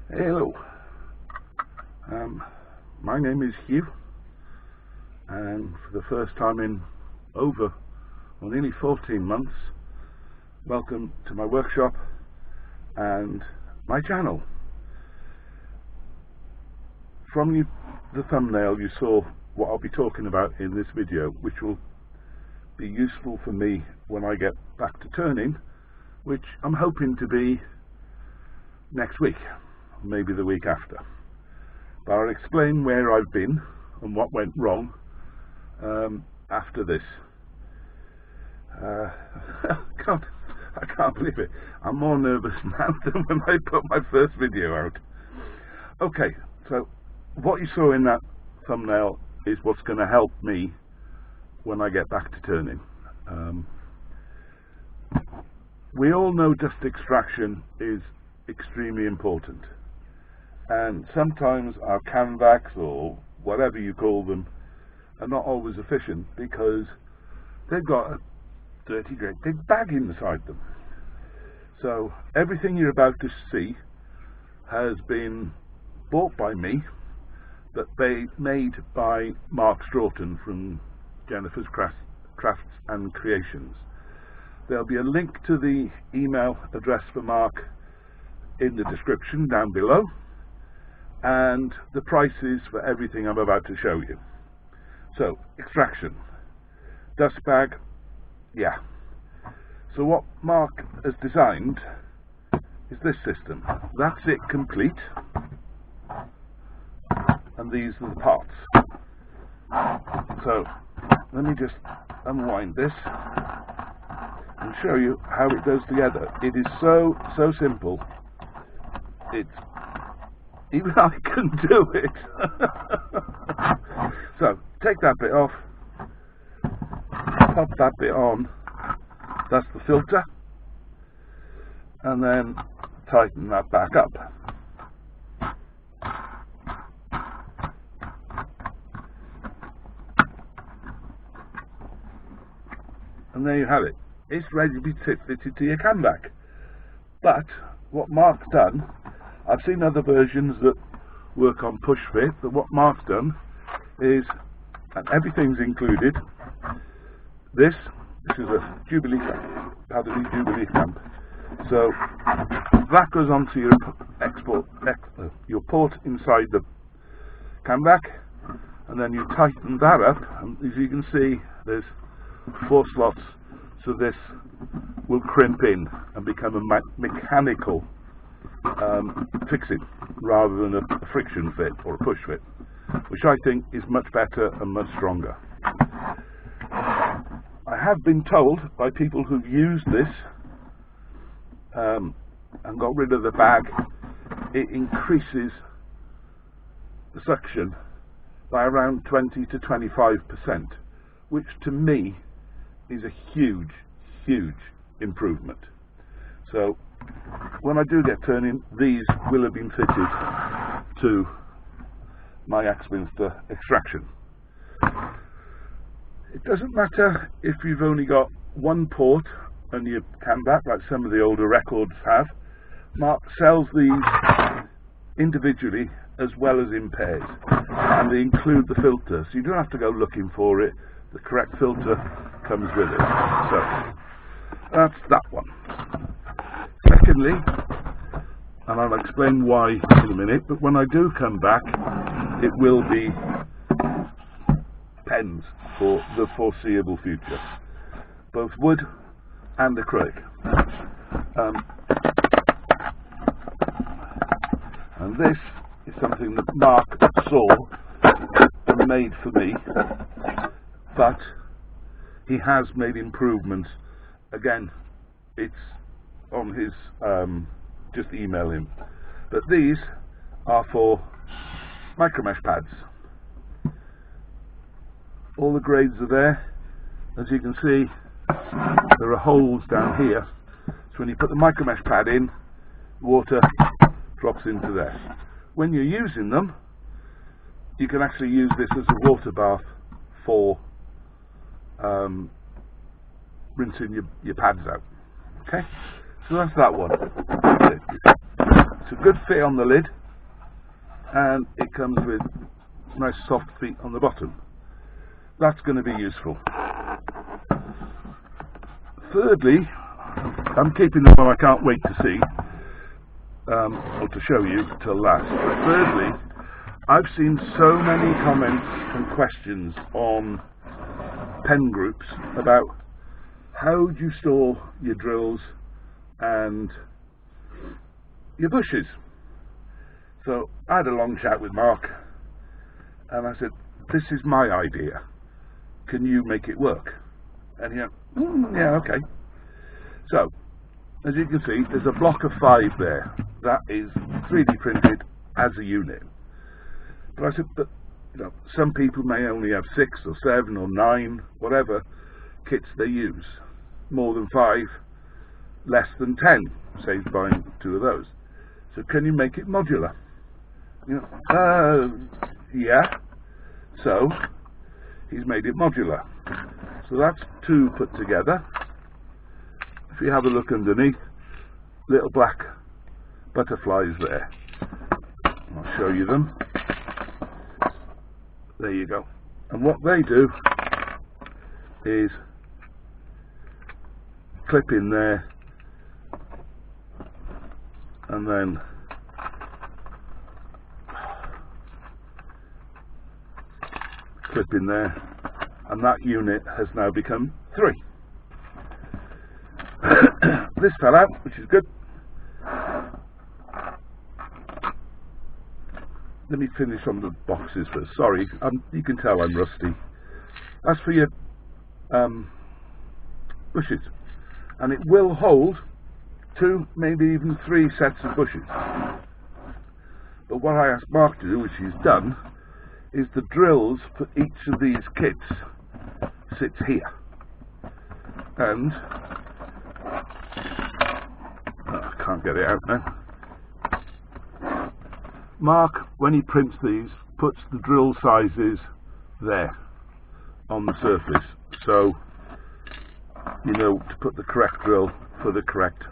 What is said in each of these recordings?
Hello, my name is Hugh, and for the first time in nearly 14 months, welcome to my workshop and my channel. From the thumbnail you saw what I'll be talking about in this video, which will be useful for me when I get back to turning, which I'm hoping to be next week, maybe the week after. But I'll explain where I've been and what went wrong after this. I can't believe it. I'm more nervous now than when I put my first video out. Okay, so what you saw in that thumbnail is what's going to help me when I get back to turning. We all know dust extraction is extremely important, and sometimes our canvacs, or whatever you call them, are not always efficient because they've got a dirty great big bag inside them. So everything you're about to see has been bought by me, but made by Mark Stroughton from Jennifer's Crafts and Creations. There'll be a link to the email address for Mark in the description down below, and the prices for everything I'm about to show you. So, extraction, dust bag, yeah. So what Mark has designed is this system. That's it complete, and these are the parts. So let me just unwind this and show you how it goes together. It is so simple. It's even I can do it. So take that bit off, pop that bit on, that's the filter, and then tighten that back up. And there you have it. It's ready to be fitted to your canvac. But what Mark's done, I've seen other versions that work on push fit, but what Mark's done is, and everything's included, this is a Jubilee clamp, Padley Jubilee clamp. So that goes onto your port inside the canvac, and then you tighten that up, and as you can see there's 4 slots, so this will crimp in and become a mechanical fixing rather than a friction fit or a push fit, which I think is much better and much stronger. I have been told by people who've used this and got rid of the bag, it increases the suction by around 20 to 25%, which to me is a huge improvement. So when I do get turning, these will have been fitted to my Axminster extraction. It doesn't matter if you've only got one port on your canvac, like some of the older records have. Mark sells these individually as well as in pairs, and they include the filter, so you don't have to go looking for it. The correct filter comes with it. So that's that one. Secondly, and I'll explain why in a minute, but when I do come back, it will be pens for the foreseeable future, both wood and acrylic. And this is something that Mark saw and made for me, but he has made improvements. Again, it's on his, just email him. But these are for Micromesh pads. All the grades are there. As you can see, there are holes down here, so when you put the Micromesh pad in, water drops into there. When you're using them, you can actually use this as a water bath for rinsing your pads out. Okay, so that's that one. It's a good fit on the lid, and it comes with nice soft feet on the bottom. That's going to be useful. Thirdly, I'm keeping them on, I can't wait to see, or to show you till last. But thirdly, I've seen so many comments and questions on pen groups about how do you store your drills and your bushes. So I had a long chat with Mark, and I said, this is my idea, can you make it work? And he went, yeah, okay. So as you can see, there's a block of 5 there that is 3D printed as a unit. But I said, but you know, some people may only have 6 or 7 or 9, whatever kits they use. More than 5, less than 10, saves buying 2 of those. So can you make it modular? You know, yeah. So he's made it modular. So that's 2 put together. If you have a look underneath, little black butterflies there. I'll show you them. There you go. And what they do is clip in there and then clip in there, and that unit has now become 3. This fell out, which is good. Let me finish on the boxes first. Sorry, you can tell I'm rusty. As for your bushes, and it will hold 2, maybe even 3 sets of bushes. But what I asked Mark to do, which he's done, is the drills for each of these kits sits here. And I can't get it out now. Mark, when he prints these, puts the drill sizes there on the surface, so you know to put the correct drill for the correct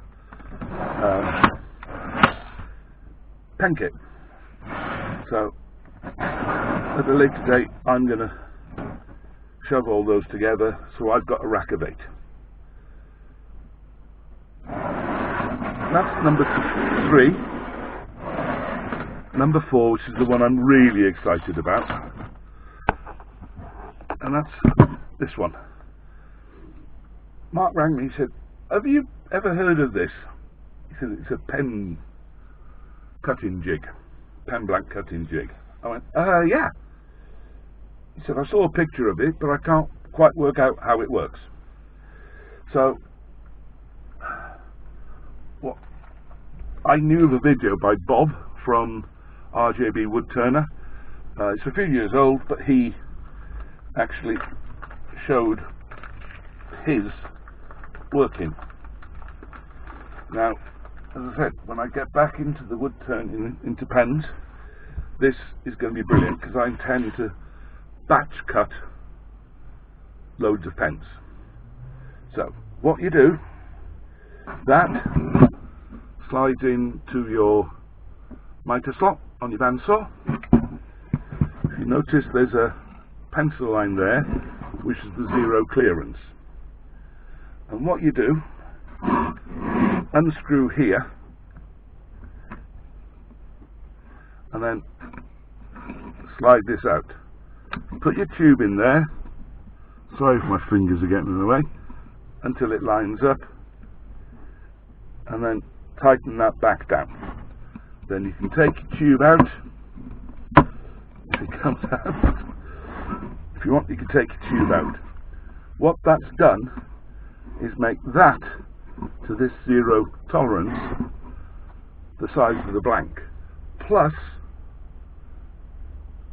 pen kit. So at a later date I'm going to shove all those together, so I've got a rack of 8. That's number 3. Number 4, which is the one I'm really excited about, and that's this one. Mark rang me, he said, have you ever heard of this? He said, it's a pen cutting jig, pen blank cutting jig. I went, yeah. He said, I saw a picture of it, but I can't quite work out how it works. So, what I knew of a video by Bob from RJB Woodturner. It's a few years old, but he actually showed his working. Now, as I said, when I get back into the wood turning into pens, this is going to be brilliant, because I intend to batch cut loads of pens. So what you do, that slides into your miter slot on your bandsaw. If you notice, there's a pencil line there, which is the 0 clearance. And what you do, unscrew here, and then slide this out. Put your tube in there, sorry if my fingers are getting in the way, until it lines up, and then tighten that back down. Then you can take your tube out, if it comes out. If you want, you can take your tube out. What that's done is make that to this 0 tolerance the size of the blank, plus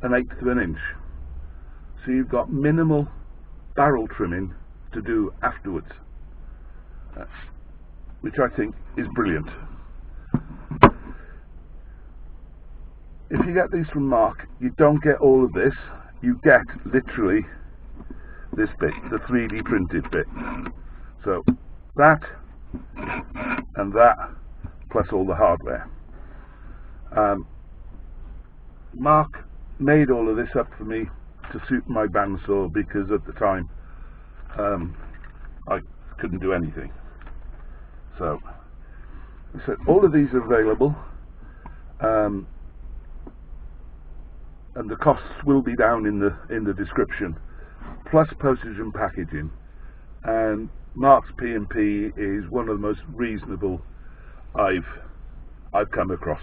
1/8 of an inch. So you've got minimal barrel trimming to do afterwards, which I think is brilliant. If you get these from Mark, you don't get all of this, you get literally this bit, the 3D printed bit. So that and that, plus all the hardware. Mark made all of this up for me to suit my bandsaw, because at the time I couldn't do anything. So I said all of these are available, and the costs will be down in the description, plus postage and packaging. And Mark's P&P is one of the most reasonable I've come across.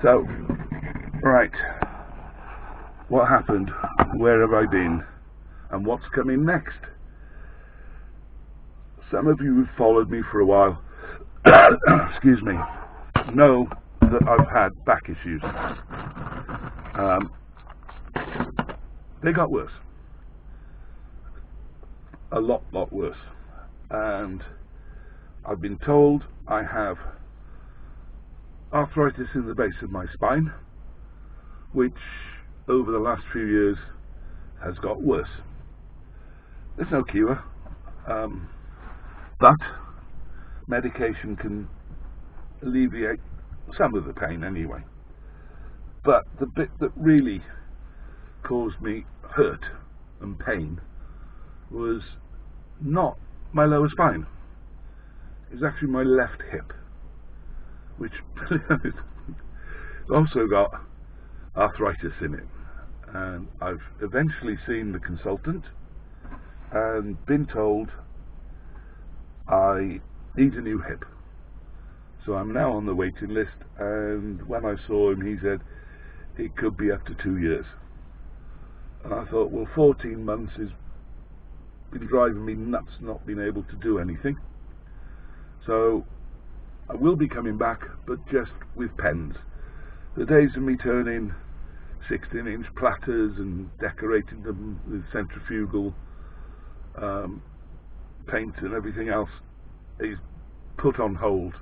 So, right, what happened? Where have I been? And what's coming next? Some of you who've followed me for a while, excuse me, know that I've had back issues. They got worse. A lot worse. And I've been told I have arthritis in the base of my spine, which over the last few years has got worse. There's no cure, but medication can alleviate some of the pain anyway. But the bit that really caused me hurt and pain was not my lower spine. It was actually my left hip, which also got arthritis in it. And I've eventually seen the consultant and been told I need a new hip. So I'm now on the waiting list, and when I saw him he said it could be up to 2 years. And I thought, well, 14 months has been driving me nuts not being able to do anything. So I will be coming back, but just with pens. The days of me turning 16-inch platters and decorating them with centrifugal paint and everything else is put on hold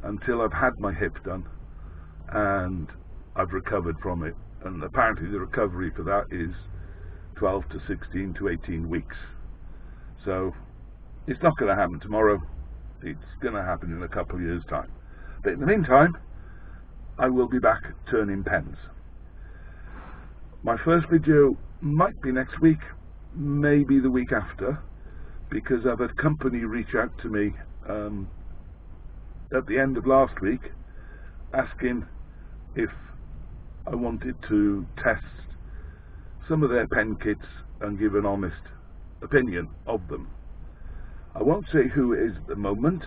until I've had my hip done and I've recovered from it. And apparently the recovery for that is 12 to 16 to 18 weeks. So it's not going to happen tomorrow. It's going to happen in a couple of years' time. But in the meantime, I will be back turning pens. My first video might be next week, maybe the week after, because I've had company reach out to me at the end of last week asking if I wanted to test some of their pen kits and give an honest opinion of them. I won't say who it is at the moment,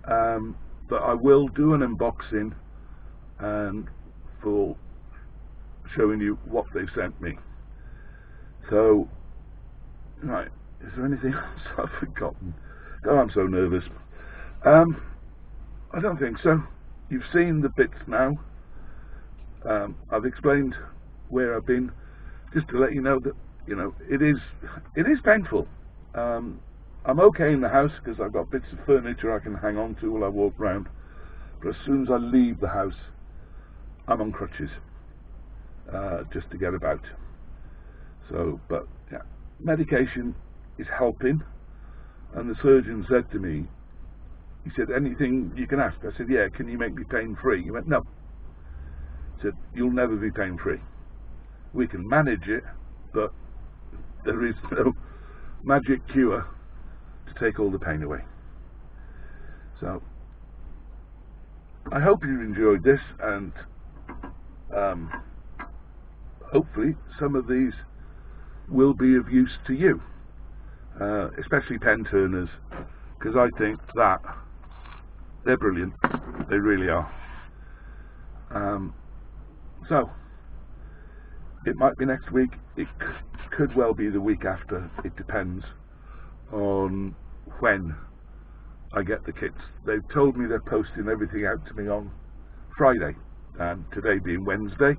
but I will do an unboxing and for showing you what they've sent me. So, right, is there anything else I've forgotten? Oh, I'm so nervous. I don't think so. You've seen the bits now. I've explained where I've been, just to let you know that, you know, it is painful. I'm okay in the house because I've got bits of furniture I can hang on to while I walk around, but as soon as I leave the house I'm on crutches just to get about. So, but yeah, medication is helping, and the surgeon said to me, he said, anything you can ask? I said, yeah, can you make me pain free? He went, no. He said, you'll never be pain free. We can manage it, but there is no magic cure to take all the pain away. So I hope you enjoyed this, and hopefully some of these will be of use to you, especially pen turners, because I think that they're brilliant. They really are. So it might be next week, it could well be the week after. It depends on when I get the kits. They've told me they're posting everything out to me on Friday, and today being Wednesday,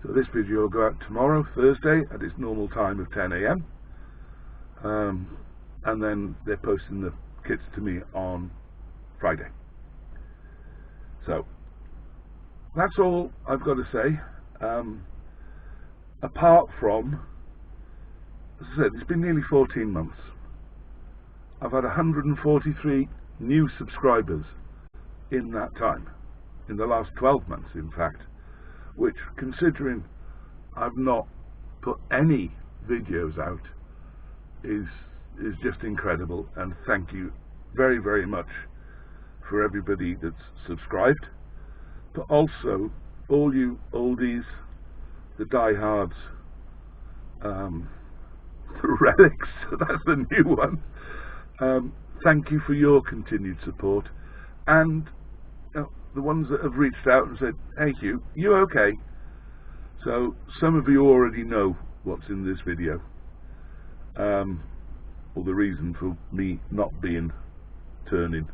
so this video will go out tomorrow, Thursday, at its normal time of 10 AM, and then they're posting the kits to me on Friday. So that's all I've got to say. Apart from, as I said, it's been nearly 14 months. I've had 143 new subscribers in that time. in the last 12 months, in fact, which, considering I've not put any videos out, is just incredible. And thank you very, very much for everybody that's subscribed, but also all you oldies, the diehards, the relics, that's the new one. Thank you for your continued support, and the ones that have reached out and said, hey Hugh, you okay? So some of you already know what's in this video, or the reason for me not being turning.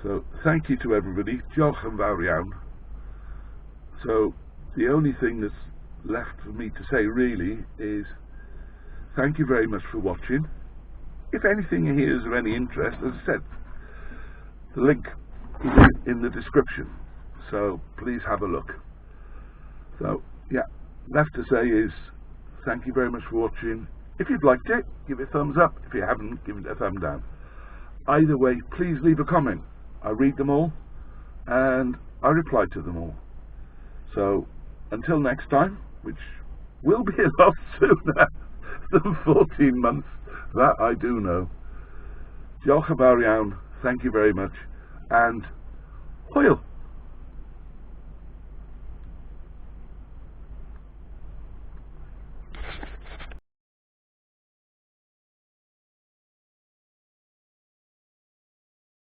So thank you to everybody. Diolch yn fawr iawn. So the only thing that's left for me to say really is thank you very much for watching. If anything here is of any interest, as I said, the link is in the description, so please have a look. So yeah, left to say is thank you very much for watching. If you've liked it, give it a thumbs up. If you haven't, give it a thumb down. Either way, please leave a comment. I read them all and I reply to them all. So until next time, which will be a lot sooner than 14 months, that I do know. Diolch yn fawr iawn, thank you very much, and hwyl!